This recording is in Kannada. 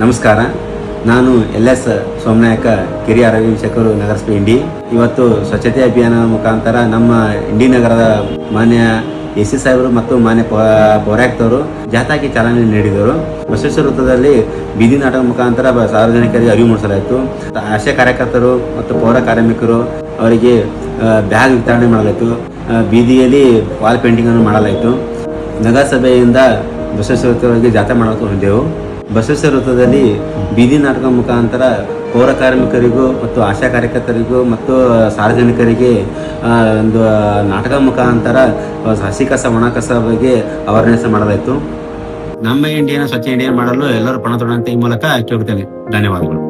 ನಮಸ್ಕಾರ. ನಾನು LS ಸೋಮನಾಯಕ, ಕಿರಿಯ ಆರೋಗ್ಯ ವೀಕ್ಷಕರು, ನಗರಸಭೆ ಇಂಡಿ. ಇವತ್ತು ಸ್ವಚ್ಛತೆ ಅಭಿಯಾನ ಮುಖಾಂತರ ನಮ್ಮ ಇಂಡಿ ನಗರದ ಮಾನ್ಯ AC ಸಾಹೇಬರು ಮತ್ತು ಮಾನ್ಯ ಪೌರಾಯುಕ್ತರು ಜಾಥಾಕ್ಕೆ ಚಾಲನೆ ನೀಡಿದರು. ಬಸವೇಶ್ವರ ವೃತ್ತದಲ್ಲಿ ಬೀದಿ ನಾಟಕ ಮುಖಾಂತರ ಸಾರ್ವಜನಿಕರಿಗೆ ಅರಿವು ಮೂಡಿಸಲಾಯಿತು. ಆಶಾ ಕಾರ್ಯಕರ್ತರು ಮತ್ತು ಪೌರ ಕಾರ್ಮಿಕರು ಅವರಿಗೆ ಬ್ಯಾಗ್ ವಿತರಣೆ ಮಾಡಲಾಯಿತು. ಬೀದಿಯಲ್ಲಿ ವಾಲ್ ಪೇಂಟಿಂಗ್ ಅನ್ನು ಮಾಡಲಾಯಿತು. ನಗರಸಭೆಯಿಂದ ಬಸವೇಶ್ವರ ವೃತ್ತಗಳಿಗೆ ಜಾಥಾ ಮಾಡಲು ಹೊಂದೆವು. ಬಸವೇಶ್ವರ ವೃತ್ತದಲ್ಲಿ ಬೀದಿ ನಾಟಕ ಮುಖಾಂತರ ಪೌರ ಕಾರ್ಮಿಕರಿಗೂ ಮತ್ತು ಆಶಾ ಕಾರ್ಯಕರ್ತರಿಗೂ ಮತ್ತು ಸಾರ್ವಜನಿಕರಿಗೆ ಒಂದು ನಾಟಕ ಮುಖಾಂತರ ಹಸಿ ಕಸ ಒಣ ಕಸ ಬಗ್ಗೆ ಅವೇರ್ನೆಸ್ ಮಾಡಲಾಯಿತು. ನಮ್ಮ ಇಂಡಿಯಾನ ಸ್ವಚ್ಛ ಇಂಡಿಯಾ ಮಾಡಲು ಎಲ್ಲರೂ ಪಣ ತೊಡಂತೆ ಈ ಮೂಲಕ ಕೇಳುತ್ತೇನೆ. ಧನ್ಯವಾದಗಳು.